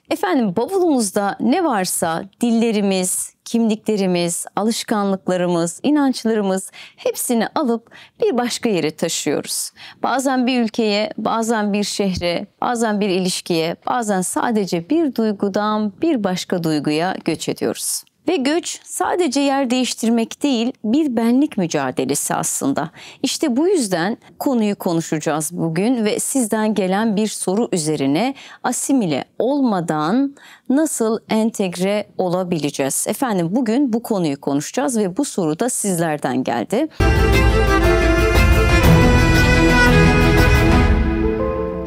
Efendim bavulumuzda ne varsa dillerimiz, kimliklerimiz, alışkanlıklarımız, inançlarımız hepsini alıp bir başka yere taşıyoruz. Bazen bir ülkeye, bazen bir şehre, bazen bir ilişkiye, bazen sadece bir duygudan bir başka duyguya göç ediyoruz. Ve göç sadece yer değiştirmek değil, bir benlik mücadelesi aslında. İşte bu yüzden konuyu konuşacağız bugün ve sizden gelen bir soru üzerine asimile olmadan nasıl entegre olabileceğiz? Efendim bugün bu konuyu konuşacağız ve bu soru da sizlerden geldi.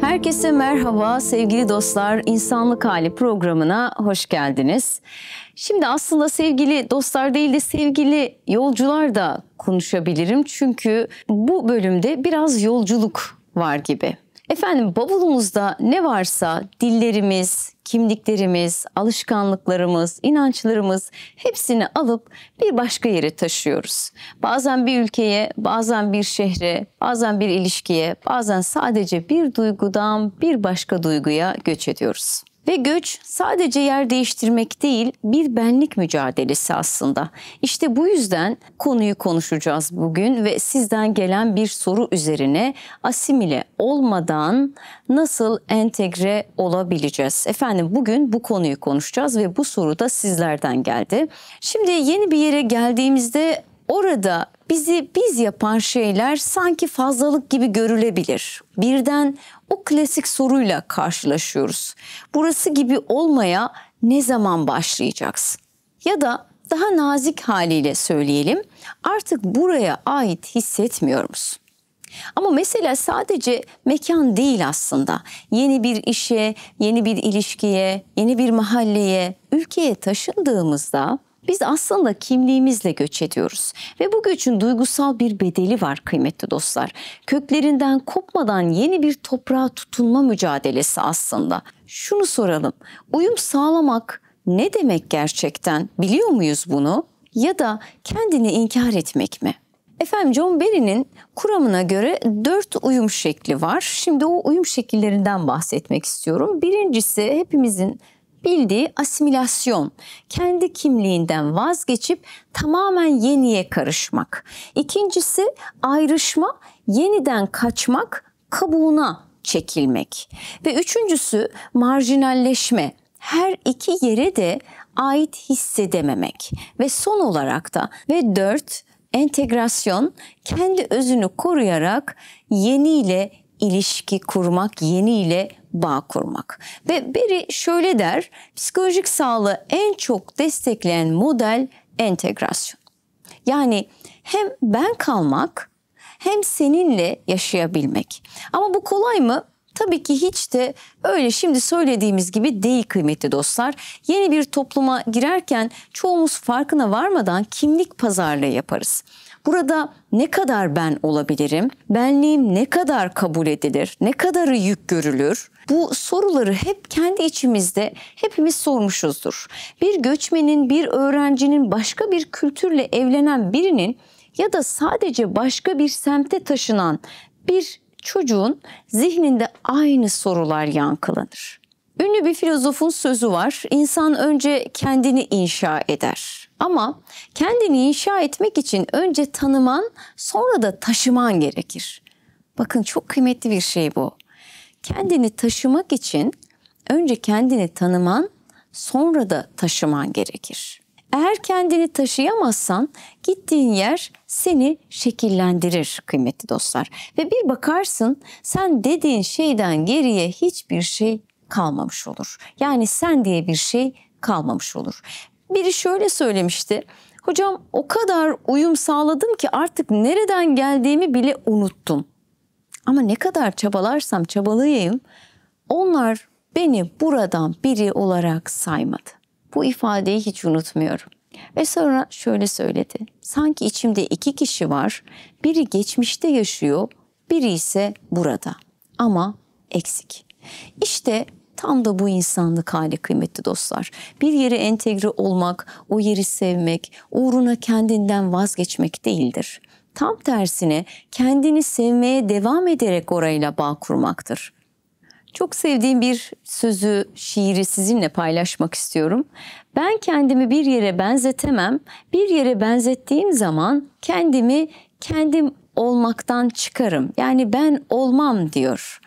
Herkese merhaba sevgili dostlar, İnsanlık Hali programına hoş geldiniz. Şimdi aslında sevgili dostlar değil de sevgili yolcular da konuşabilirim. Çünkü bu bölümde biraz yolculuk var gibi. Efendim bavulumuzda ne varsa dillerimiz, kimliklerimiz, alışkanlıklarımız, inançlarımız hepsini alıp bir başka yere taşıyoruz. Bazen bir ülkeye, bazen bir şehre, bazen bir ilişkiye, bazen sadece bir duygudan bir başka duyguya göç ediyoruz. Ve göç sadece yer değiştirmek değil, bir benlik mücadelesi aslında. İşte bu yüzden konuyu konuşacağız bugün ve sizden gelen bir soru üzerine asimile olmadan nasıl entegre olabileceğiz? Efendim bugün bu konuyu konuşacağız ve bu soru da sizlerden geldi. Şimdi yeni bir yere geldiğimizde orada bizi biz yapan şeyler sanki fazlalık gibi görülebilir. Birden o klasik soruyla karşılaşıyoruz. Burası gibi olmaya ne zaman başlayacaksın? Ya da daha nazik haliyle söyleyelim, artık buraya ait hissetmiyor musun? Ama mesela sadece mekan değil aslında. Yeni bir işe, yeni bir ilişkiye, yeni bir mahalleye, ülkeye taşındığımızda biz aslında kimliğimizle göç ediyoruz ve bu göçün duygusal bir bedeli var kıymetli dostlar. Köklerinden kopmadan yeni bir toprağa tutunma mücadelesi aslında. Şunu soralım, uyum sağlamak ne demek gerçekten? Biliyor muyuz bunu? Ya da kendini inkar etmek mi? Efendim John Berry'nin kuramına göre 4 uyum şekli var. Şimdi o uyum şekillerinden bahsetmek istiyorum. Birincisi hepimizin bildiği asimilasyon, kendi kimliğinden vazgeçip tamamen yeniye karışmak. İkincisi ayrışma, yeniden kaçmak, kabuğuna çekilmek. Ve üçüncüsü marjinalleşme, her iki yere de ait hissedememek. Ve son olarak da ve 4 entegrasyon, kendi özünü koruyarak yeniyle ilişki kurmak, yeniyle bağ kurmak. Ve Berry şöyle der, psikolojik sağlığı en çok destekleyen model entegrasyon. Yani hem ben kalmak hem seninle yaşayabilmek. Ama bu kolay mı? Tabii ki hiç de öyle şimdi söylediğimiz gibi değil kıymetli dostlar. Yeni bir topluma girerken çoğumuz farkına varmadan kimlik pazarlığı yaparız. Burada ne kadar ben olabilirim? Benliğim ne kadar kabul edilir? Ne kadarı yük görülür? Bu soruları hep kendi içimizde hepimiz sormuşuzdur. Bir göçmenin, bir öğrencinin, başka bir kültürle evlenen birinin ya da sadece başka bir semte taşınan bir çocuğun zihninde aynı sorular yankılanır. Ünlü bir filozofun sözü var. İnsan önce kendini inşa eder. Ama kendini inşa etmek için önce tanıman, sonra da taşıman gerekir. Bakın çok kıymetli bir şey bu. Kendini taşımak için önce kendini tanıman, sonra da taşıman gerekir. Eğer kendini taşıyamazsan gittiğin yer seni şekillendirir kıymetli dostlar. Ve bir bakarsın sen dediğin şeyden geriye hiçbir şey kalmamış olur. Yani sen diye bir şey kalmamış olur. Biri şöyle söylemişti. Hocam o kadar uyum sağladım ki artık nereden geldiğimi bile unuttum. Ama ne kadar çabalarsam çabalayayım onlar beni buradan biri olarak saymadı. Bu ifadeyi hiç unutmuyorum. Ve sonra şöyle söyledi. Sanki içimde 2 kişi var. Biri geçmişte yaşıyor, biri ise burada. Ama eksik. İşte tam da bu insanlık hali kıymetli dostlar. Bir yere entegre olmak, o yeri sevmek, uğruna kendinden vazgeçmek değildir. Tam tersine kendini sevmeye devam ederek orayla bağ kurmaktır. Çok sevdiğim bir sözü, şiiri sizinle paylaşmak istiyorum. Ben kendimi bir yere benzetemem. Bir yere benzettiğim zaman kendimi kendim olmaktan çıkarım. Yani ben olmam diyor.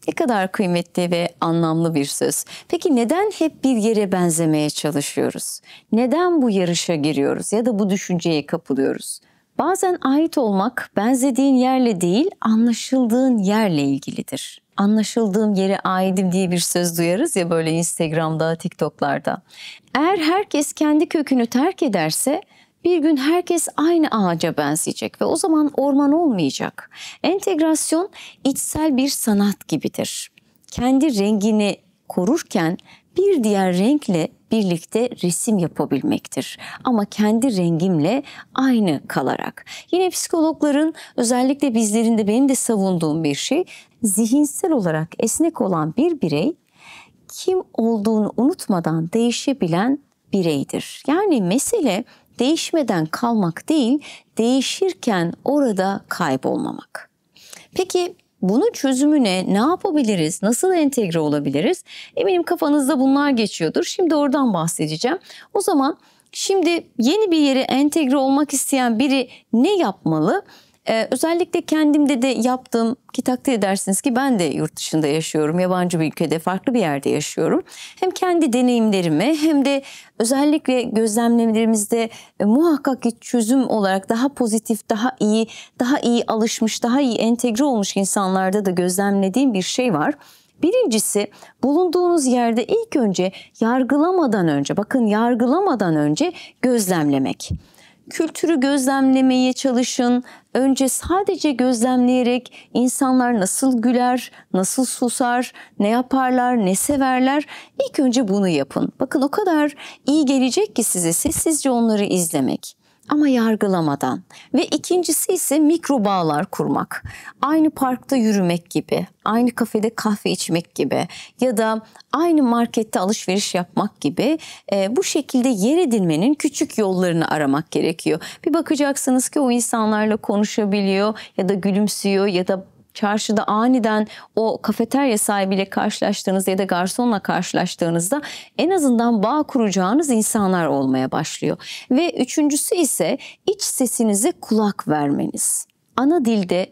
Ne kadar kıymetli ve anlamlı bir söz. Peki neden hep bir yere benzemeye çalışıyoruz? Neden bu yarışa giriyoruz ya da bu düşünceye kapılıyoruz? Bazen ait olmak benzediğin yerle değil, anlaşıldığın yerle ilgilidir. Anlaşıldığım yere aidim diye bir söz duyarız ya böyle Instagram'da, TikTok'larda. Eğer herkes kendi kökünü terk ederse bir gün herkes aynı ağaca benzeyecek ve o zaman orman olmayacak. Entegrasyon içsel bir sanat gibidir. Kendi rengini korurken bir diğer renkle birlikte resim yapabilmektir. Ama kendi rengimle aynı kalarak. Yine psikologların, özellikle bizlerin de, benim de savunduğum bir şey, zihinsel olarak esnek olan bir birey kim olduğunu unutmadan değişebilen bireydir. Yani mesele değişmeden kalmak değil, değişirken orada kaybolmamak. Peki bunun çözümü ne? Ne yapabiliriz? Nasıl entegre olabiliriz? Eminim kafanızda bunlar geçiyordur. Şimdi oradan bahsedeceğim. O zaman şimdi yeni bir yere entegre olmak isteyen biri ne yapmalı? Özellikle kendimde de yaptığım, ki takdir edersiniz ki ben de yurt dışında yaşıyorum, yabancı bir ülkede, farklı bir yerde yaşıyorum. Hem kendi deneyimlerimi hem de özellikle gözlemlemelerimizde muhakkak ki çözüm olarak daha pozitif, daha iyi alışmış, daha iyi entegre olmuş insanlarda da gözlemlediğim bir şey var. Birincisi, bulunduğunuz yerde ilk önce yargılamadan önce gözlemlemek. Kültürü gözlemlemeye çalışın. Önce sadece gözlemleyerek insanlar nasıl güler, nasıl susar, ne yaparlar, ne severler. İlk önce bunu yapın. Bakın o kadar iyi gelecek ki size sessizce onları izlemek. Ama yargılamadan. Ve ikincisi ise mikro bağlar kurmak. Aynı parkta yürümek gibi, aynı kafede kahve içmek gibi ya da aynı markette alışveriş yapmak gibi bu şekilde yer edinmenin küçük yollarını aramak gerekiyor. Bir bakacaksınız ki o insanlarla konuşabiliyor ya da gülümsüyor ya da çarşıda aniden o kafeterya sahibiyle karşılaştığınızda ya da garsonla karşılaştığınızda en azından bağ kuracağınız insanlar olmaya başlıyor. Ve üçüncüsü ise iç sesinize kulak vermeniz. Ana dilde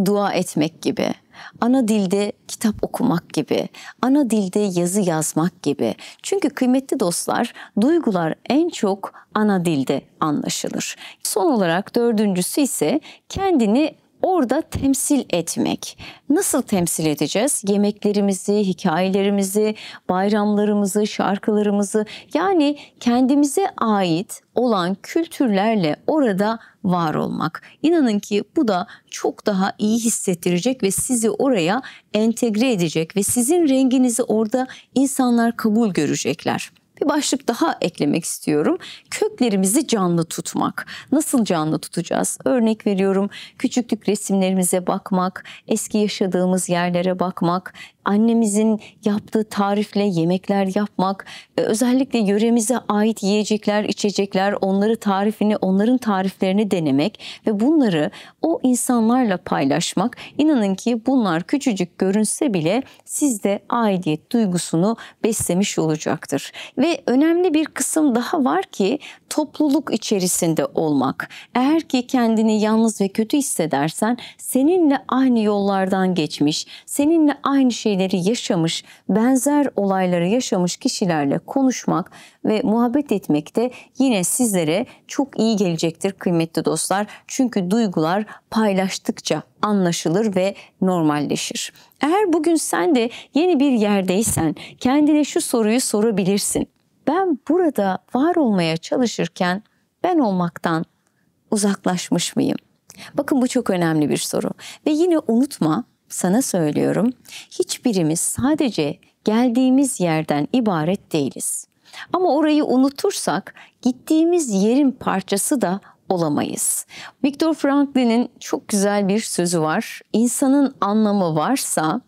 dua etmek gibi, ana dilde kitap okumak gibi, ana dilde yazı yazmak gibi. Çünkü kıymetli dostlar, duygular en çok ana dilde anlaşılır. Son olarak dördüncüsü ise kendini orada temsil etmek. Nasıl temsil edeceğiz? Yemeklerimizi, hikayelerimizi, bayramlarımızı, şarkılarımızı, yani kendimize ait olan kültürlerle orada var olmak. İnanın ki bu da çok daha iyi hissettirecek ve sizi oraya entegre edecek ve sizin renginizi orada insanlar kabul görecekler. Bir başlık daha eklemek istiyorum. Köklerimizi canlı tutmak. Nasıl canlı tutacağız? Örnek veriyorum, küçüklük resimlerimize bakmak, eski yaşadığımız yerlere bakmak, annemizin yaptığı tarifle yemekler yapmak, özellikle yöremize ait yiyecekler, içecekler, onların tariflerini denemek ve bunları o insanlarla paylaşmak. İnanın ki bunlar küçücük görünse bile sizde aidiyet duygusunu beslemiş olacaktır. Ve önemli bir kısım daha var ki topluluk içerisinde olmak. Eğer ki kendini yalnız ve kötü hissedersen seninle aynı yollardan geçmiş, seninle aynı şeyleri yaşamış, benzer olayları yaşamış kişilerle konuşmak ve muhabbet etmek de yine sizlere çok iyi gelecektir kıymetli dostlar. Çünkü duygular paylaştıkça anlaşılır ve normalleşir. Eğer bugün sen de yeni bir yerdeysen kendine şu soruyu sorabilirsin. Ben burada var olmaya çalışırken ben olmaktan uzaklaşmış mıyım? Bakın bu çok önemli bir soru. Ve yine unutma, sana söylüyorum, hiçbirimiz sadece geldiğimiz yerden ibaret değiliz. Ama orayı unutursak gittiğimiz yerin parçası da olamayız. Viktor Franklin'in çok güzel bir sözü var. İnsanın anlamı varsa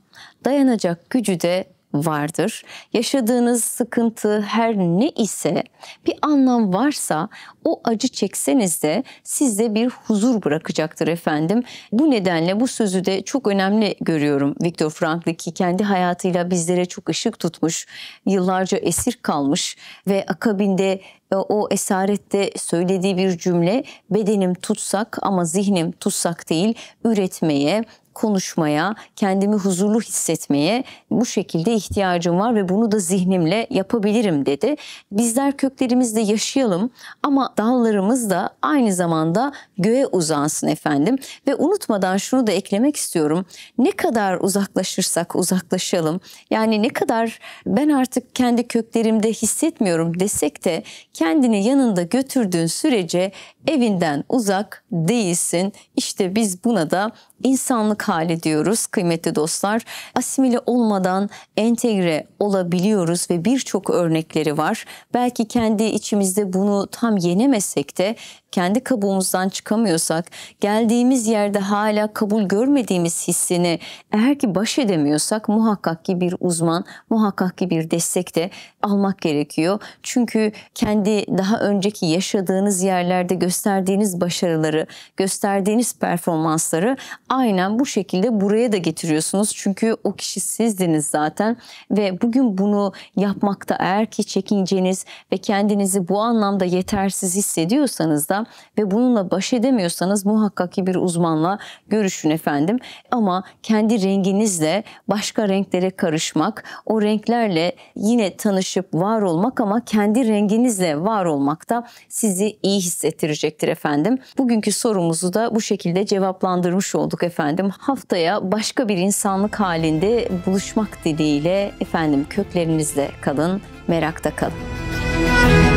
dayanacak gücü de vardır. Yaşadığınız sıkıntı her ne ise, bir anlam varsa o acı çekseniz de sizde bir huzur bırakacaktır efendim. Bu nedenle bu sözü de çok önemli görüyorum Viktor Frankl, ki kendi hayatıyla bizlere çok ışık tutmuş, yıllarca esir kalmış ve akabinde o esarette söylediği bir cümle: bedenim tutsak ama zihnim tutsak değil, üretmeye, konuşmaya, kendimi huzurlu hissetmeye bu şekilde ihtiyacım var ve bunu da zihnimle yapabilirim dedi. Bizler köklerimizde yaşayalım ama dallarımız da aynı zamanda göğe uzansın efendim. Ve unutmadan şunu da eklemek istiyorum: ne kadar uzaklaşırsak uzaklaşalım, yani ne kadar ben artık kendi köklerimde hissetmiyorum desek de, kendini yanında götürdüğün sürece evinden uzak değilsin. İşte biz buna da insanlık hali diyoruz kıymetli dostlar. Asimile olmadan entegre olabiliyoruz ve birçok örnekleri var. Belki kendi içimizde bunu tam yenemesek de, kendi kabuğumuzdan çıkamıyorsak, geldiğimiz yerde hala kabul görmediğimiz hissini eğer ki baş edemiyorsak, muhakkak ki bir uzman, muhakkak ki bir destek de almak gerekiyor. Çünkü kendi daha önceki yaşadığınız yerlerde gösterdiğiniz başarıları, gösterdiğiniz performansları aynen bu şekilde buraya da getiriyorsunuz. Çünkü o kişi sizdiniz zaten ve bugün bunu yapmakta eğer ki çekinceniz ve kendinizi bu anlamda yetersiz hissediyorsanız da ve bununla baş edemiyorsanız, muhakkak ki bir uzmanla görüşün efendim. Ama kendi renginizle başka renklere karışmak, o renklerle yine tanışıp var olmak ama kendi renginizle var olmak da sizi iyi hissettirecektir efendim. Bugünkü sorumuzu da bu şekilde cevaplandırmış olduk efendim. Haftaya başka bir insanlık halinde buluşmak dileğiyle efendim, köklerinizle kalın, merakta kalın.